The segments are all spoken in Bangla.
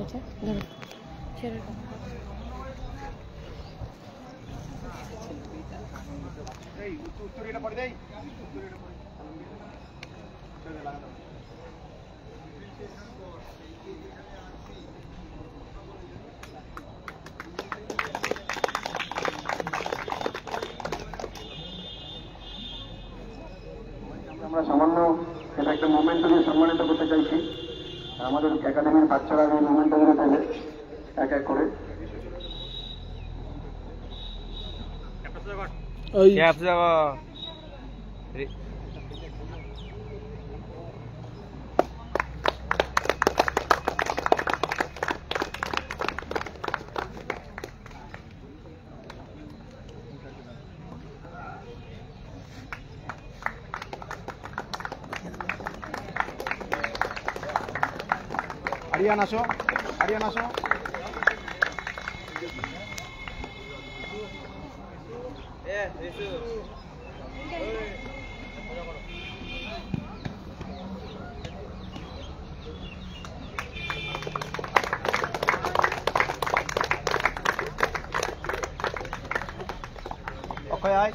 হয়েছে ধরো ছেড়ে আমরা সামান্য এটা একটা মোমেন্ট দিয়ে সম্মানিত করতে চাইছি আমাদের একাডেমির বাচ্চারা এই মোমেন্টটা ধরে পেলে এক এক করে Ariana আসো অক্ষয় আয়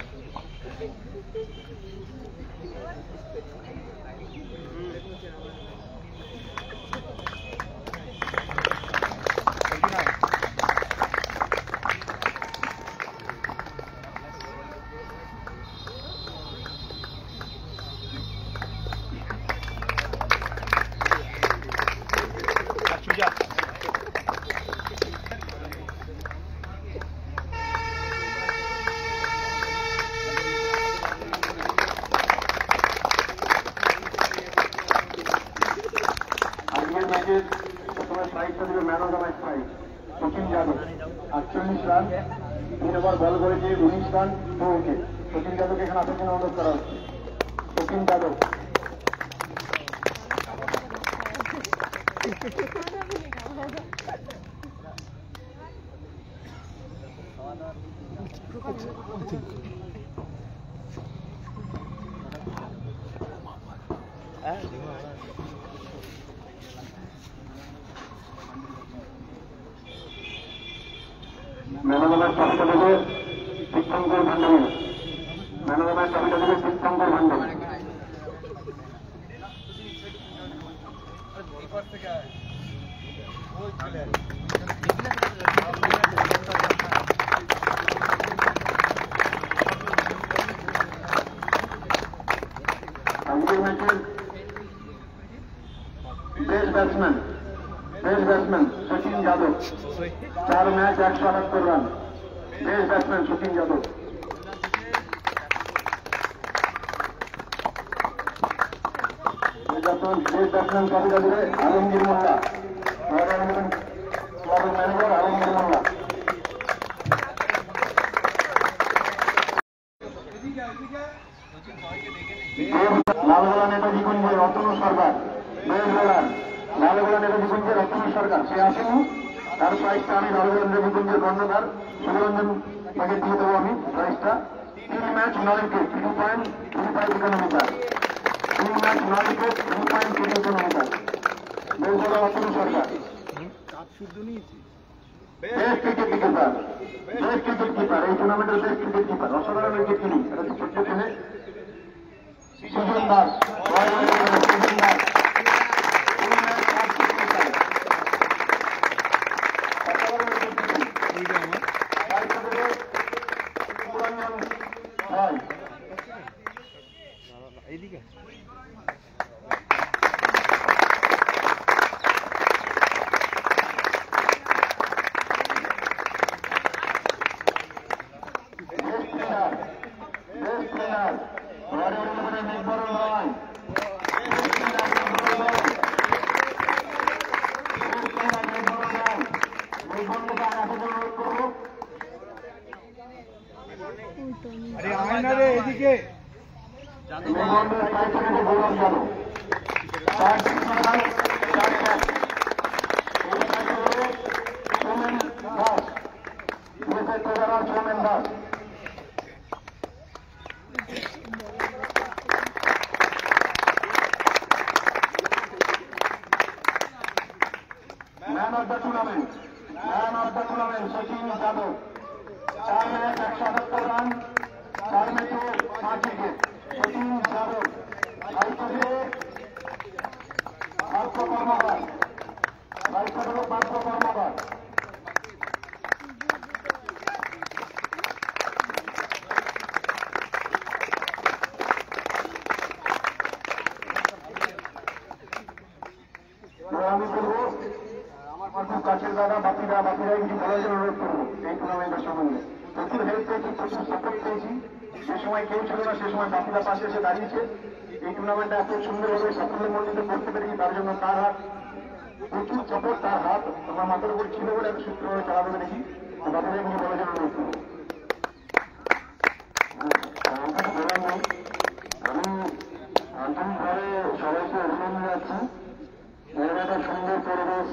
man of the match prize Sachin Yadav 48 run 3 over ball করেছে 19 রান 2 উইকেট সচিন যাদবকে এখানে আসার জন্য অনুরোধ করা হচ্ছে Sachin Yadav man of the match ট্রফিটা দেবে Tirthankar Bhandari man of the match ট্রফিটা দেবে তীর্থঙ্কর ভান্ডারী আজকের ম্যাচের best batsman Sachin Yadav 4 match 178 run best batsman Sachin Yadav best batsman ট্রফিটা দেবে আলমগীর মোল্লা ক্লাবের ম্যানেজার আলমগীর মোল্লা লালগোলা নেতাজি কুঞ্জের অতনু সরকার লালগোলা নেতাজি কুঞ্জের অতনু সরকার সে আসেনি তার প্রাইজটা আমি লালগোলা নেতাজি কুঞ্জের কর্ণধার সুরঞ্জন তাকে দিয়ে দেবো আমি প্রাইজটা 3 match 9 wicket 3.35 kilometre 3 match 9 wicket 3.30 kilometre Lalgola Atanu Sarkar best cricket keeper এই টুর্নামেন্টের বেস্ট ক্রিকেট কিপার অসাধারণ উইকেট কিপিং এটা ছোট্ট ছেলে সুজন দাস এইদিকে আরে আয় না রে এদিকে man of the tournament Sachin Yadav 4 match 178 run 4 ম্যাচে 5 উইকেট সচিন যাদব। দায়িত্বে পার্থ কর্মকার আমি বলবো আমার খুব কাছের দাদা বাপিরা কিছু বলার জন্য অনুরোধ করবো এই টুর্নামেন্টের সম্বন্ধে। প্রচুর হেল্প পেয়েছি, প্রচুর সাপোর্ট পেয়েছি। যে সময় কেউ ছিল না সে সময় বাপিরা পাশে এসে দাঁড়িয়েছে। এই টুর্নামেন্টটা এত সুন্দরভাবে সাফল্যমণ্ডিত করতে পেরেছি তার জন্য তার হাত প্রচুর সাপোর্ট, তার হাত আমার মাথার উপর ছিল বলে এত সুন্দরভাবে চালাতে পেরেছি। বাপিরা কিছু বলার জন্য অনুরোধ করবো। আমি আন্তরিকভাবে সবাইকে অভিনন্দন জানাচ্ছি। এর একটা সুন্দর পরিবেশ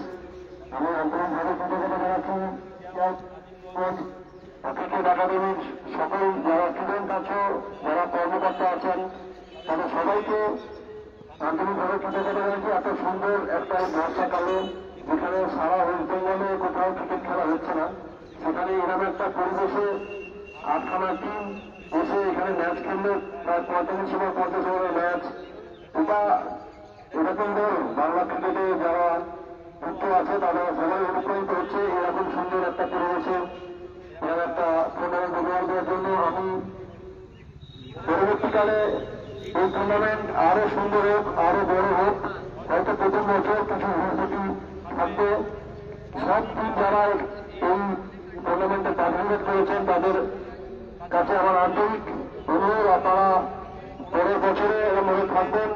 আমি আন্তরিকভাবে কৃতজ্ঞতা জানাচ্ছি ক্রিকেট একাডেমির সকল যারা স্টুডেন্ট আছে, যারা কর্মকর্তা আছেন, তাদের সবাইকে আন্তরিকভাবে কৃতজ্ঞতা জানাচ্ছি। এত সুন্দর একটা বর্ষাকালে যেখানে সারা ওয়েস্ট বেঙ্গলে কোথাও ক্রিকেট খেলা হচ্ছে না, সেখানে এরকম একটা পরিবেশে 8খানা টিম এসে এখানে ম্যাচ খেললে প্রায় 45 ওভার 50 ওভারের ম্যাচ। এরকম বাংলা ক্রিকেটে যারা যুক্ত আছে তারা সবাই অনুপ্রাণিত হচ্ছে এরকম সুন্দর একটা পরিবেশে এরকম একটা টুর্নামেন্ট উপহার দেওয়ার জন্য। আমি পরবর্তীকালে এই টুর্নামেন্ট আরো সুন্দর হোক, আরো বড় হোক। হয়তো প্রথম বছর কিছু ভুলত্রুটি থাকবে। সব টিম যারা এই টুর্নামেন্টে পার্টিসিপেট করেছেন তাদের কাছে আমার আন্তরিক অনুরোধ, আপনারা পরের বছরে এরকমভাবে থাকবেন।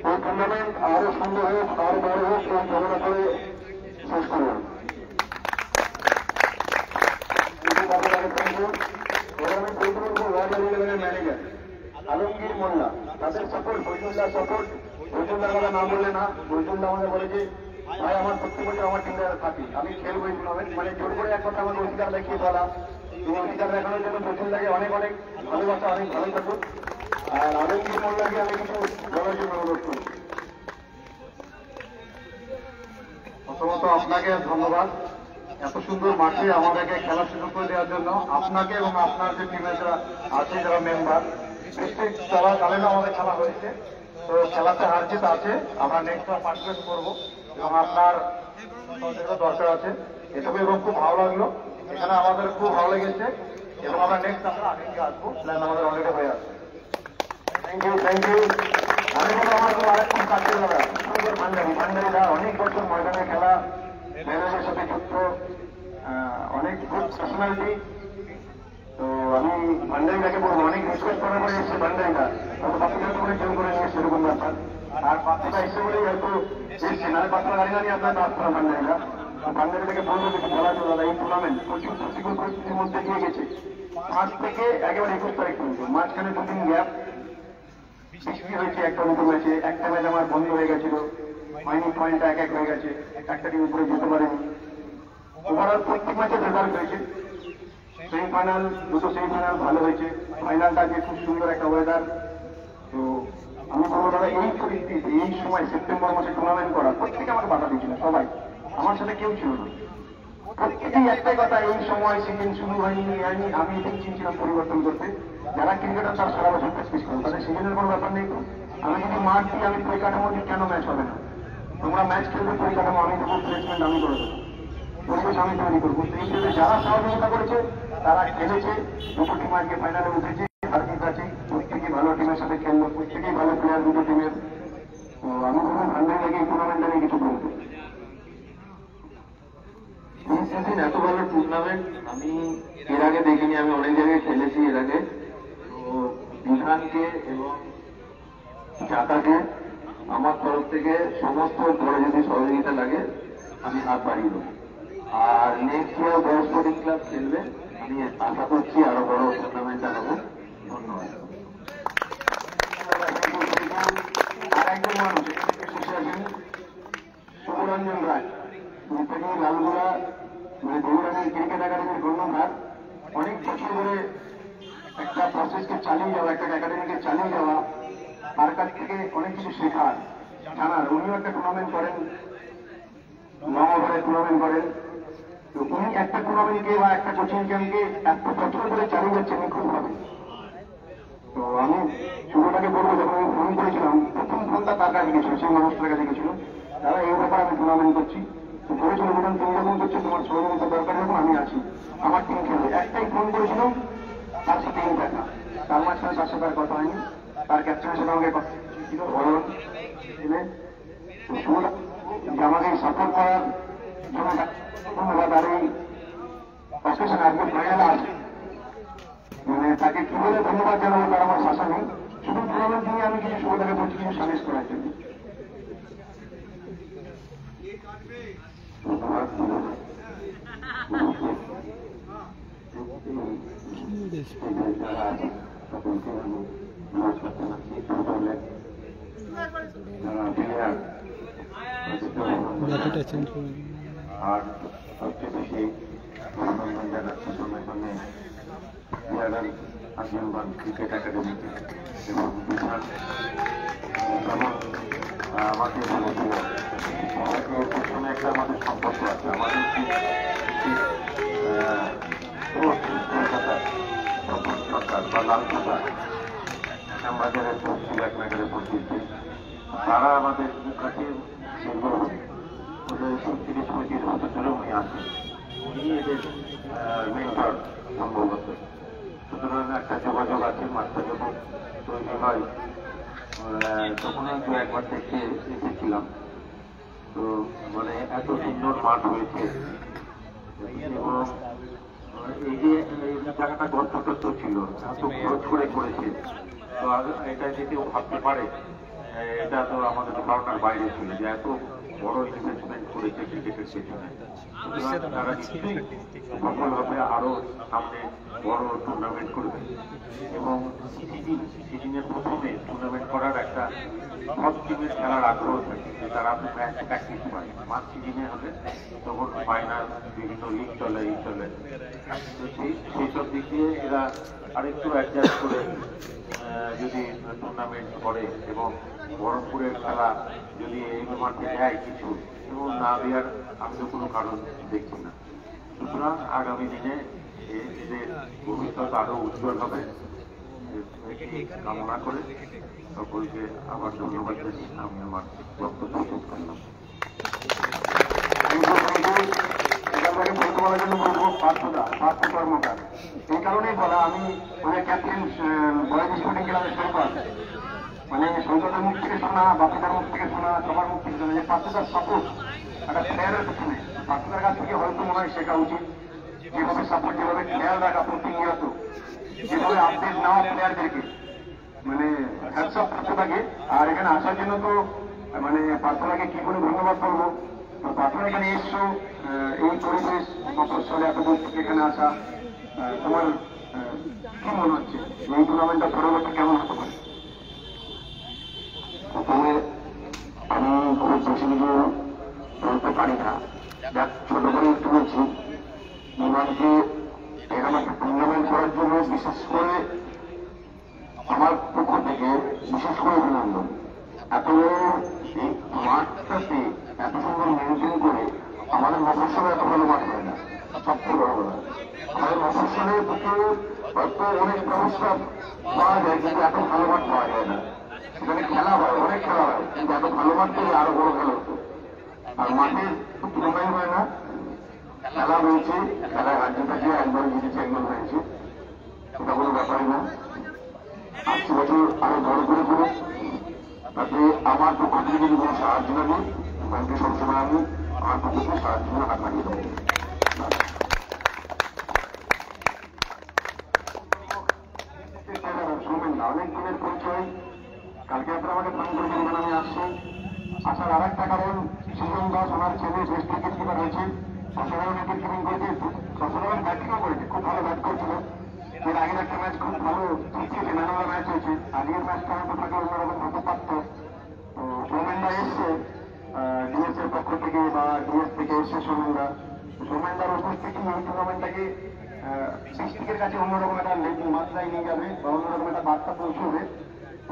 এই টুর্নামেন্ট আরো সুন্দর হোক, আরো বড় হোক এই কামনা করে শেষ করলাম। ম্যানেজার আলমগীর মোল্লা, তাদের সাপোর্ট, বৈজুল্লাহ সাপোর্ট। বৈজুল্লাহ কথা না বললে না। বৈজুল্লাহ আমাকে বলেছে ভাই আমার প্রত্যেক বছর আমার টিমে থাকি, আমি খেলবো এই টুর্নামেন্ট। মানে জোর করে এক কথা আমাকে অধিকার দেখিয়ে বলা। এই অধিকার দেখানোর জন্য বৈজুল্লাহকে অনেক অনেক ভালোবাসা, অনেক ভালো থাকুক। আর আলমগীর মোল্লাকে আমি কিছু বলার জন্য অনুরোধ করি। প্রথমত আপনাকে ধন্যবাদ এত সুন্দর মাঠে আমাদেরকে খেলার সুযোগ করে দেওয়ার জন্য। আপনাকে এবং আপনার যে টিমের যারা আছে, যারা মেম্বার, ডিস্ট্রিক্ট চলাকালীন আমাদের খেলা হয়েছে, তো খেলাতে হার জিত আছে। আমরা নেক্সট পার্টিসিপেট করবো এবং আপনার দরকার আছে এসব। এবং খুব ভালো লাগলো, এখানে আমাদের খুব ভালো লেগেছে এবং আমরা নেক্সট আমরা আগে আসবো, প্ল্যান আমাদের অলরেডি হয়ে আছে। Thank you. আমি বলবো আমার খুব আরেকটু কাছের দাদা সুন্দর ভান্ডারিরা অনেক বছর ময়দানে খেলা, ম্যানেজের সাথে যুক্ত, অনেক গুড পার্সোনালিটি। তো আমি ভান্ডারিটাকে বলবো অনেক রিকোয়েস্ট করার পরে এসছে ভান্ডারিটা, তবে বাকিটা করে জোর করে নিয়ে সেরকম ব্যাপার। আর বাচ্চাটা এসে বলেই হয়তো এসছে, নাহলে বাচ্চা গাড়ি গাড়ি আপনার আসতো না ভান্ডারিটা। ভান্ডারিটাকে বলবো কিছু বলা চলে দাদা, এই টুর্নামেন্ট প্রচুর প্রতিকূল পরিস্থিতির মধ্যে দিয়ে গেছে। 5 থেকে একেবারে 21 তারিখ পর্যন্ত মাঝখানে 2 দিন গ্যাপ, বৃষ্টি হয়েছে একটা দুটো ম্যাচে। একটা ম্যাচ আমার বন্ধ হয়ে গেছিল, মাইনিং পয়েন্টটা এক হয়ে গেছে, একটা টিম উপরে যেতে পারেনি। ওভারঅল প্রত্যেক ম্যাচে রেজাল্ট হয়েছে। সেমিফাইনাল, দুটো সেমিফাইনাল ভালো হয়েছে, ফাইনালটা যে খুব সুন্দর একটা ওয়েদার। তো আমি বলবো দাদা এই পরিস্থিতি, এই সময় সেপ্টেম্বর মাসে টুর্নামেন্ট করা, প্রত্যেকে আমাকে বাধা দিয়েছিল, সবাই, আমার সাথে কেউ ছিল না। প্রত্যেকেই একটাই কথা, এই সময় সিজন শুরু হয়নি, আমি এটাই চিনছিলাম পরিবর্তন করতে। যারা ক্রিকেটার তারা সারা বছর প্র্যাকটিস করে, তাদের সিজনের কোনো ব্যাপার নেই। আমি যদি মাঠ দিই, আমি পরিকাঠামো দিই, কেন ম্যাচ হবে না? তোমরা ম্যাচ খেলবে, পরিকাঠামো আমি দেবো, প্লেসমেন্ট আমি করে দেবো, পরিবেশ আমি তৈরি করবো। সেই হিসেবে যারা সহযোগিতা করেছে তারা খেলেছে, দুটো টিম আজকে ফাইনালে উঠেছে, আর কি আছে প্রত্যেকেই ভালো টিমের সাথে খেললো, প্রত্যেকেই ভালো প্লেয়ার দুটো টিমের। তো আমি বলবো ভান্ডারি লাগে এই টুর্নামেন্টটা নিয়ে কিছু বলবো। এই সিজন এত ভালো টুর্নামেন্ট আমি এর আগে দেখিনি, আমি অনেক জায়গায় খেলেছি এর আগে। তো বিধানকে এবং জাতাকে আমার তরফ থেকে সমস্ত দলে যদি সহযোগিতা লাগে আমি হাত বাড়িয়ে দেবো। আর নেক্সট ইয়ার বড় স্পোর্টিং ক্লাব খেলবে, আমি আশা করছি আরো বড় টুর্নামেন্ট হবে। ধন্যবাদ। আর একজন মানুষ শুভরঞ্জন রায়, লালগোলা মানে গৌরাঙ্গের ক্রিকেট একাডেমির কর্ণধার। অনেক বছর ধরে একটা প্রসেসকে চালিয়ে যাওয়া, একটা একাডেমিকে চালিয়ে যাওয়া, তার কাছ থেকে অনেক কিছু শেখার, জানার। উনিও একটা টুর্নামেন্ট করেন মঙ্গলবারে টুর্নামেন্ট করেন। তো উনি একটা টুর্নামেন্টকে বা একটা কোচিং ক্যাম্পকে এত বছর ধরে চালিয়ে যাচ্ছেন নিখুঁতভাবে। তো আমি শুভটাকে বলবো, যখন আমি ফোন করেছিলাম প্রথম ফোনটা তার কাছে গেছিল, সেই মানুষটার কাছে গেছিল, তারা এই ব্যাপারে আমি টুর্নামেন্ট করছি। তো বলেছিল যখন তুমি যখন করছো তোমার সহযোগিতা দরকার যখন আমি আছি, আমার টিম খেলবে। একটাই ফোন করেছিলাম, তার সাথেই দেখা, তার মাঝখানে তার সাথে আর কথা হয়নি। তার ক্যাপ্টেনের সাথে আমাকে কথা ছিল বলুন যে আমাকে সাপোর্ট করার জন্য ধন্যবাদ। আর এই অকেশন আজকে ফাইনালে আছে, মানে তাকে কি বলে ধন্যবাদ জানাবো তার আমার শাসা নেই। শুধু টুর্নামেন্ট নিয়ে আমি কিছু সুবিধাকে বলছি কিছু সাজেস্ট করার জন্য। আর সবচেয়ে বেশি অভিনন্দন জানাচ্ছি সঙ্গে সঙ্গে আঞ্জুমান ক্রিকেট একাডেমি এবং বিশাল আমাকে বলেছিল আমাকে প্রথমে একটা আমাদের সম্পর্ক আছে। আমাদের কলকাতা সরকার বা লালকুটা শ্যামবাজারের পশ্চিম একনাগারে পৌঁছেছে, তারা আমাদের কাছে ওদের 30-35 বছর ধরে উনি আছেন। উনি এদের মেন্টর সম্ভবত। সুতরাং একটা যোগাযোগ আছে, মাত্রা যখন তৈরি হয় তখন আমি একবার দেখে এসেছিলাম। তো মানে এত সুন্দর মাঠ হয়েছে এবং এই যে এই জায়গাটা গর্ত ছিল এত খরচ করে করেছে। তো এটা যদি ভাবতে পারে, এটা তো আমাদের ধারণার বাইরে ছিল যে এত বড় ইনভেস্টমেন্ট করেছে ক্রিকেটের পেছনে। তারা নিশ্চয়ই সফলভাবে আরো সামনে বড় টুর্নামেন্ট করবে এবং সিজনের প্রথমে টুর্নামেন্ট করার একটা সব টিমের খেলার আগ্রহ থাকে, তারা ম্যাচ প্র্যাকটিস পায়। মার্চ সিজনে হলে তখন ফাইনাল, বিভিন্ন লিগ চলে, এই চলে। তো সেই সব দিক দিয়ে এরা আরেকটু অ্যাডজাস্ট করে যদি টুর্নামেন্ট করে এবং বহরমপুরের খেলা যদি এই মাঠে দেয় কিছু এবং না দেওয়ার আমি তো কোনো কারণ দেখছি না। সুতরাং আগামী দিনে এদের ভবিষ্যৎ আরো উজ্জ্বল হবে কামনা করে সকলকে আবার ধন্যবাদ জানিয়ে আমি আমার বক্তব্য শেষ করলাম। বলার জন্য বলবো পার্থ কর্মকার। এই কারণেই বলা, আমি মানে ক্যাপ্টেন বয়েজ স্পোর্টিং ক্লাবের সরকার, মানে সৌজনের মুখ থেকে শোনা, বাপিদার মুখ থেকে শোনা, সবার মুখ থেকে শোনা যে পার্থদার সাপোর্ট একটা প্লেয়ারের পেছনে, পার্থদার কাছ থেকে হয়তো মনে হয় শেখা উচিত যেভাবে সাপোর্ট, যেভাবে খেয়াল রাখা প্রতিনিয়ত, যেভাবে আপডেট নেওয়া প্লেয়ারদেরকে, মানে হ্যাটস অফ পার্থদাকে। আর এখানে আসার জন্য তো মানে পার্থদাকে কি করে ধন্যবাদ করবো। পার্থদা এখানে এসছো, এই পরিবেশ মফস্বলে এত দূর থেকে এখানে আসা, তোমার কি মনে হচ্ছে এই টুর্নামেন্টটা পরবর্তী কেমন হতে পারে? প্রথমে আমি খুব বেশি কিছু বলতে পারি না, যাক ছোট করে একটু বলছি। ইমানকে এখানে একটা টুর্নামেন্ট করার জন্য বিশেষ করে আমার পক্ষ থেকে বিশেষ করে অভিনন্দন। এত এই মাঠটাতে এত সুন্দর মেনটেন করে আমাদের মফস্বলে এত ভালো মাঠ হয় না, সবচেয়ে বড় কথা। আমাদের মফস্বলের পক্ষে হয়তো অনেক ব্যবস্থা পাওয়া যায় কিন্তু এত ভালো মাঠ পাওয়া যায় না। সেখানে খেলা হয়, অনেক খেলা হয়, কিন্তু এত ভালো মাঠ পেলে আরো বড় খেলা হতো। আর মাঠের তুলনাই হয় না, খেলা হয়েছে, খেলায় রাজ্য থেকে একবার জিতেছে, একবার হয়েছে, এটা কোনো ব্যাপারই না। আসছে বছর আরো বড় করে করুক, তাতে আমার পক্ষ থেকে যদি কোনো সাহায্য লাগে ব্যাংকে সবসময় আমি আমার পক্ষ থেকে সাহায্য করে হাত লাগিয়ে দেবো। শুনবেন না, অনেক দিনের পরিচয়। কালকে আপনারা আমাকে ফোন করেছিলেন, আমি আসছি। আসার আর একটা কারণ, সৃজন দাস ওনার ছেলে বেস্ট উইকেট কিপার হয়েছে, অসাধারণ উইকেট কিপিং করেছে, অসাধারণ ব্যাটিংও করেছে, খুব ভালো ব্যাট করছিল। এর আগের একটা ম্যাচ খুব ভালো জিতেছে, ম্যান ম্যাচ হয়েছে। আজকের ম্যাচটা হয়তো থাকে অন্যরকম হতে পারত। তো সৌমেনদা এসছে ডিএস এর পক্ষ থেকে বা ডিএস থেকে এসছে সৌমেনদা। সৌমেনদার উপস্থিতি এই টুর্নামেন্টটাকে ডিস্ট্রিক্টের কাছে অন্যরকম একটা মাত্রায় নিয়ে যাবে বা অন্যরকম একটা বার্তা পৌঁছবে।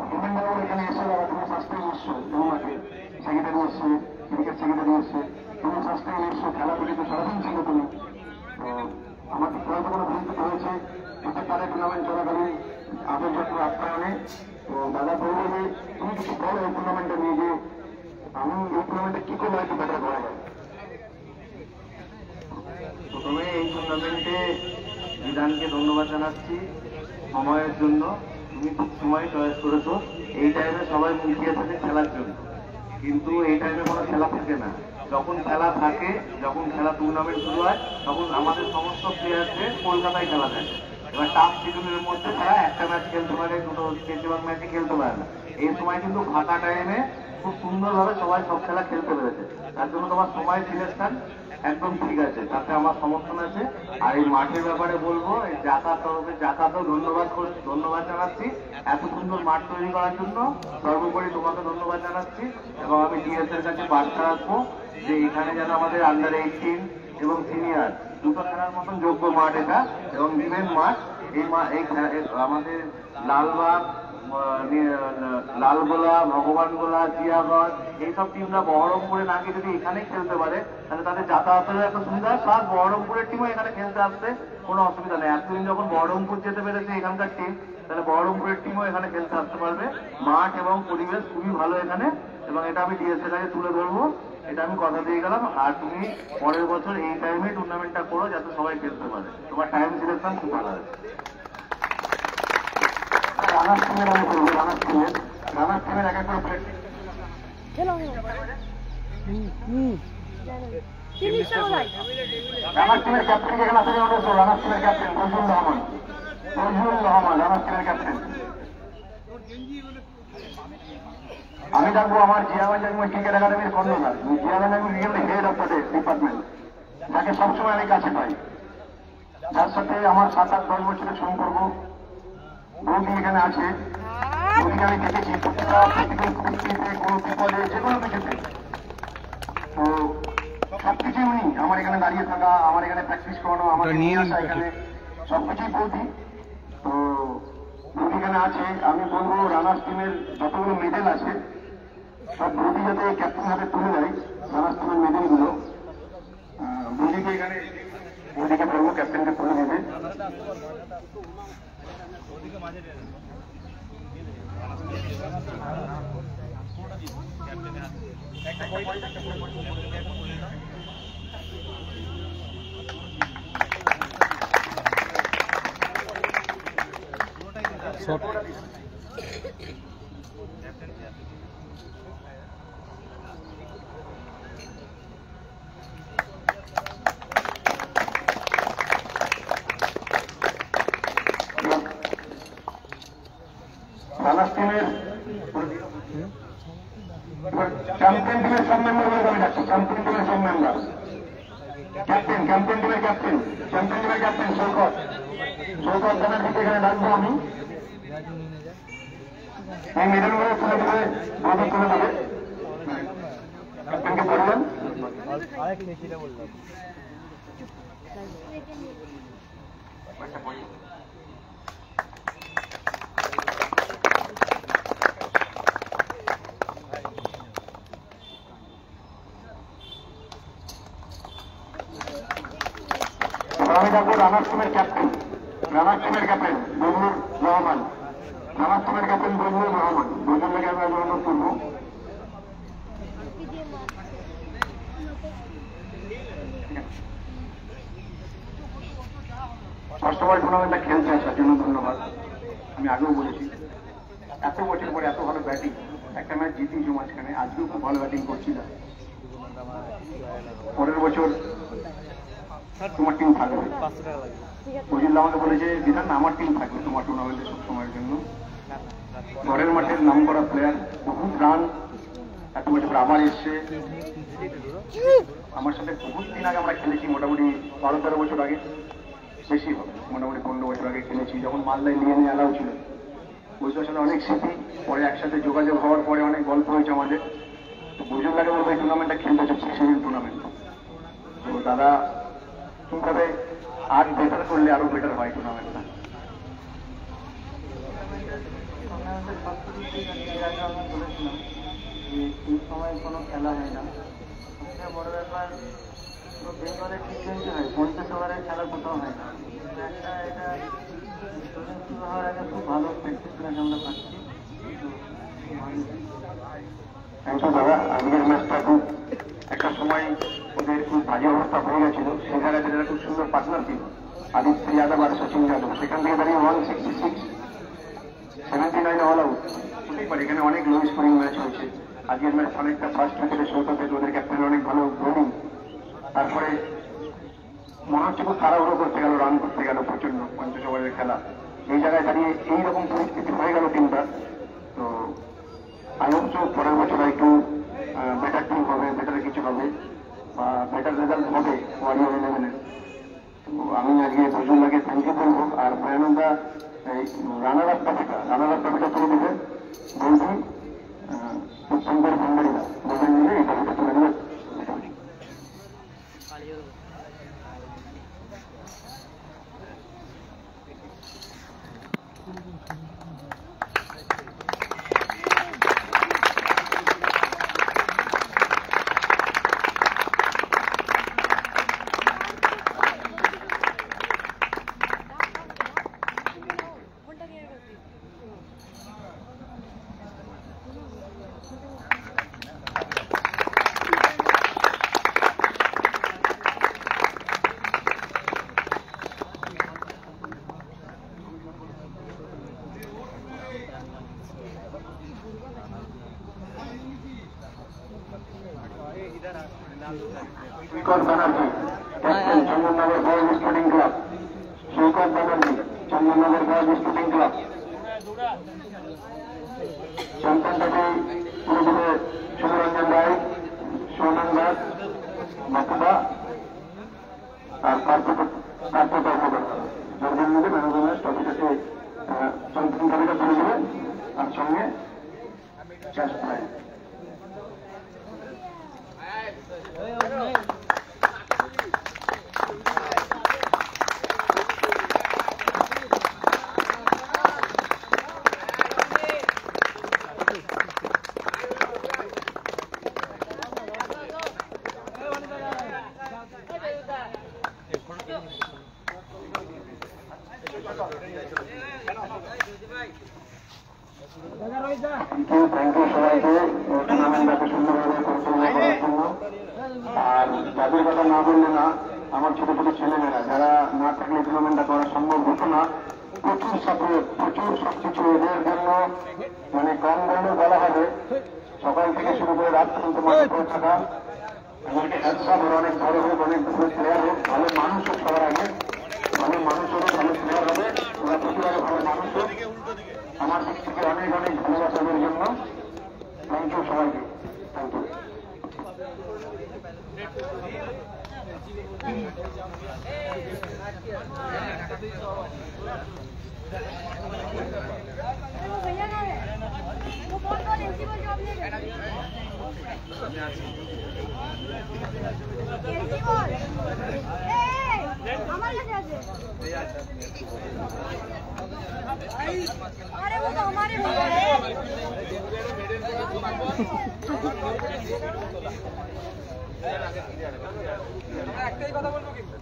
সৌমেনদাও এখানে এসে যারা তুমি শাস্ত্রী এসছো এই মাঠে, সেক্রেটারি এসছে, ক্রিকেট সেক্রেটারি এসছে, তুমি চেষ্টায় এসছো, খেলাগুলিতে সারাদিন ছিল তুমি। তো আমাকে হয়তো কোনো ভূমিকা হয়েছে, হতে পারে টুর্নামেন্ট চলাকালীন আন্তর্জাতিক আপ্যায়নে। তো দাদা বলবো যে তুমি কিছু করো এই টুর্নামেন্টে নিয়ে, যে আমি এই টুর্নামেন্টে কি করে একটু বেটার করা যায়। প্রথমে এই টুর্নামেন্টে বিধানকে ধন্যবাদ জানাচ্ছি সময়ের জন্য। তুমি খুব সময় চয়েস করেছো। এই টাইমে সবাই মুখিয়ে থাকে খেলার জন্য, কিন্তু এই টাইমে কোনো খেলা থাকে না। যখন খেলা থাকে, যখন খেলা টুর্নামেন্ট শুরু হয়, তখন আমাদের সমস্ত প্লেয়ারদের কলকাতায় খেলা থাকে। এবার টাফ শিডিউলের মধ্যে তারা একটা ম্যাচ খেলতে পারে, দুটো বেশিরভাগ ম্যাচে খেলতে পারে না। এই সময় কিন্তু ফাঁকা টাইমে খুব সুন্দরভাবে সবাই সব খেলা খেলতে পেরেছে। তার জন্য তোমার সময় সিলেকশন একদম ঠিক আছে, তাতে আমার সমর্থন আছে। আর এই মাঠের ব্যাপারে বলবো, এই জাকাত তরফে জাকাতও ধন্যবাদ জানাচ্ছি এত সুন্দর মাঠ তৈরি করার জন্য। সর্বোপরি তোমাকে ধন্যবাদ জানাচ্ছি, এবং আমি ডিএস এর কাছে বার্তা রাখবো যে এখানে যেন আমাদের আন্ডার 18 এবং সিনিয়র দুটো খেলার মতন যোগ্য মাঠ এটা, এবং ইভেন্ট মাঠ। এই আমাদের লালবাগ, লালগোলা, ভগবানগোলা, জিয়াগঞ্জ এইসব টিমরা বহরমপুরে না গিয়ে যদি এখানেই খেলতে পারে, তাহলে তাদের যাতায়াতের একটা সুবিধা। প্লাস বহরমপুরের টিমও এখানে খেলতে আসতে কোনো অসুবিধা নেই। এতদিন যখন বহরমপুর যেতে পেরেছে এখানকার টিম, তাহলে বহরমপুরের টিমও এখানে খেলতে আসতে পারবে। মাঠ এবং পরিবেশ খুবই ভালো এখানে, এবং এটা আমি ডিএস এর কাছে তুলে ধরবো। এটা আমি কথা দিয়ে গেলাম। আর তুমি পরের বছর এই টাইমে টুর্নামেন্টটা করো, যাতে সবাই খেলতে পারে। তোমার টাইম সিলেকশন খুব ভালো আছে। রানার টিমের আমি করবো, রানার টিমের এক এক করে প্র্যাকটিস। খেলো তিরিশটা কোথায়? রানার টিমের ক্যাপ্টেন এখানে আছে, রানার টিমের ক্যাপ্টেন নজরুল রহমান, রানার টিমের ক্যাপ্টেন। আমি থাকবো আমার জিয়াগঞ্জ ক্রিকেট একাডেমির কর্ণধার, Jiaganj real head of the department, যাকে সবসময় আমি কাছে পাই, যার সাথে আমার 7-8-10 বছরের সম্পর্ক। বৌদি এখানে আছে, বৌদিকে আমি দেখেছি কোনো বিপদে যে কোনো কিছুতে। তো সবকিছুই উনি, আমার এখানে দাঁড়িয়ে থাকা, আমার এখানে প্র্যাকটিস করানো, আমাকে নিয়ে আসা এখানে, সবকিছুই বৌদি। তো বৌদি এখানে আছে। আমি বলবো রানার্স টিমের যতগুলো মেডেল আছে সব বৌদি যাতে ক্যাপ্টেন হাতে তুলে দেয়, রানার্স টিমের মেডেলগুলো বৌদিকে এখানে, বৌদিকে বলবো ক্যাপ্টেনকে তুলে দেবে। রানার্স টিমের চ্যাম্পিয়ন টিমের সব মেম্বারগুলোকে আমি ডাকছি। চ্যাম্পিয়ন টিমের সব মেম্বার, ক্যাপ্টেন টিমের ক্যাপ্টেন সৈকত ব্যানার্জিকে এখানে ডাকবো আমি। এই মেডেলগুলো তুলে দেবে, বৌদি তুলে দেবে, ক্যাপ্টেনকে বললেন। আমি ডাকবো রানার্স টিমের ক্যাপ্টেন বজলুর রহমান, বজলুরকে আমি অনুরোধ করবো। ফার্স্ট অফ অল টুর্নামেন্টটা খেলতে আসার জন্য ধন্যবাদ। আমি আগেও বলেছি, এত বছর পরে এত ভালো ব্যাটিং, একটা ম্যাচ জিতিয়েছো মাঝখানে, আজকেও খুব ভালো ব্যাটিং করছিলাম। পরের বছর তোমার টিম থাকবে। ফজিল আমাকে বলেছে বিধান আমার টিম থাকবে তোমার টুর্নামেন্টে সব সময়ের জন্য। ঘরের মাঠের নাম করা প্লেয়ার, বহুত রান, এত বছর আবার এসছে। আমার সাথে বহুত দিন আগে আমরা খেলেছি, মোটামুটি 12-13 বছর আগে, বেশি হবে, মোটামুটি 15 বছর আগে খেলেছি, যখন মালদায় নিয়ে এলাও ছিল। ওই আসলে অনেক স্মৃতি, পরে একসাথে যোগাযোগ হওয়ার পরে অনেক গল্প হয়েছে আমাদের। তো বুঝুন লাগে বলবো এই টুর্নামেন্টটা খেলতে হচ্ছে সিজন টুর্নামেন্ট। তো দাদা কিভাবে আর বেটার করলে আরো বেটার হয় টুর্নামেন্টটা। বলেছিলাম যে এই সময় কোনো খেলা হয় না, সবচেয়ে বড় ব্যাপার বেঙ্গলে T20 হয়, 50 ওভারের খেলা কোথাও হয় না। এটা স্টুডেন্ট শুরু হওয়ার আগে খুব ভালো প্র্যাকটিস ম্যাচ আমরা পাচ্ছি। থ্যাংক ইউ দাদা। আজকের ম্যাচটা খুব একটা সময় ওদের খুব বাজে অবস্থা হয়ে গেছিল, সেই জায়গায় যেটা খুব সুন্দর পার্টনার ছিল আদিত্য যাদব আর সচিন যাদব, সেখান থেকে দাঁড়িয়ে 166 79 অল আউট হতেই পারে। এখানে অনেক লো স্কোরিং ম্যাচ হয়েছে। আজকের ম্যাচ অনেকটা ফার্স্ট উইকেটে শুরু হতে ওদের ক্যাপ্টেন অনেক ভালো বোলিং, তারপরে মনে হচ্ছে খুব তাড়াহুড়ো করতে গেল, রান করতে গেল প্রচন্ড 50 ওভারের খেলা। এই জায়গায় দাঁড়িয়ে এইরকম পরিস্থিতি হয়ে গেল টিমটা। তো আমি অবশ্য পরের বছর একটু বেটার টিম হবে, বেটার কিছু হবে বা বেটার রেজাল্ট হবে ওয়ারিয়র 11-এর। তো আমি আজকে ফজলুল্লাহকে থ্যাংক ইউ বলবো। আর ভয়ানন্দা এই রানার আপ ট্রফিটা তুলে দেবে বলছি উত্তমপুর ভান্ডারিরা বলে নিলে এই ট্রফিটা তুলে দেবে। Shrikant Banerjee, Captain Chandannagar Boys Sporting Club. Shrikant Banerjee, Chandannagar Boys Sporting Club. Champion পুরোপুরে শুভরঞ্জন রায়, সোনান দাস, মাকুবা আর কার্পেট যাদের মধ্যে ম্যানেজমেন্ট ট্রফিটাকে চ্যাম্পিয়ন ট্রফিটা তুলে দেবে আর সঙ্গে ক্যাশ প্রাইজ। থ্যাংক ইউ সবাইকে টুর্নামেন্টটাকে সুন্দরভাবে পরিচালনা করার জন্য। আর যাদের কথা না বললে না, আমার ছোট ছোট ছেলেমেয়েরা যারা না থাকলে টুর্নামেন্টটা করা সম্ভব হতো না। প্রচুর সাপোর্ট, প্রচুর সবকিছু এদের জন্য, মানে কম বললেও বলা হবে। সকাল থেকে শুরু করে রাত পর্যন্ত মাঠে পড়ে থাকা, আমাকে হ্যাটসঅ্যাপ ওরা অনেক বড় হোক, অনেক ভালো প্লেয়ার হোক, ভালো মানুষ হোক, সবার আগে ভালো মানুষ হোক, ভালো প্লেয়ার হবে, ওরা প্রচুর আগে ভালো মানুষ হোক। আমার দিক থেকে অনেক অনেক ভালোবাসাদের জন্য থ্যাংক ইউ সবাইকে। Thank you. भैया ना है वो कौन कौन एसी बोल जॉब ले एसी बोल ए हमारे कैसे आते अरे वो तो हमारे भैया है একটাই কথা বলবো কিন্তু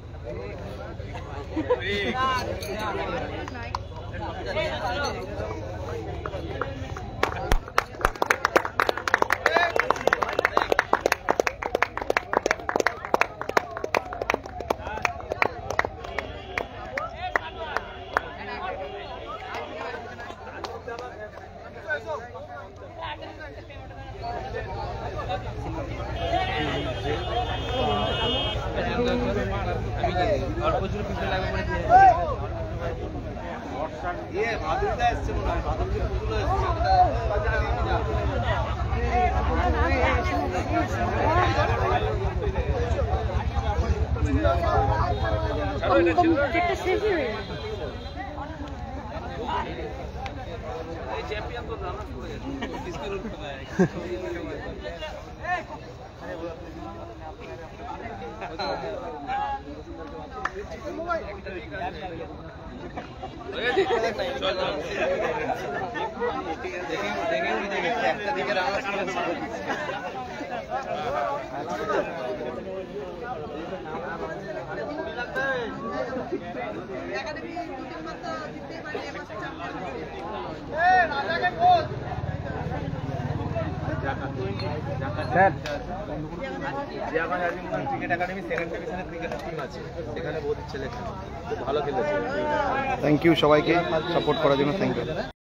প্রচুর পিছনে লাগবে মাধুরীদা এসছে মনে হয়, মাধুরীদের পুতুল চ্যাম্পিয়ন তো জানা দেখে একটা দিকে রানা ক্রিকেট একাডেমি সেকেন্ড ডিভিশনের ক্রিকেট টিম আছে, সেখানে বহুত ছেলে খুব ভালো খেলেছে। থ্যাংক ইউ সবাইকে সাপোর্ট করার জন্য, থ্যাংক ইউ।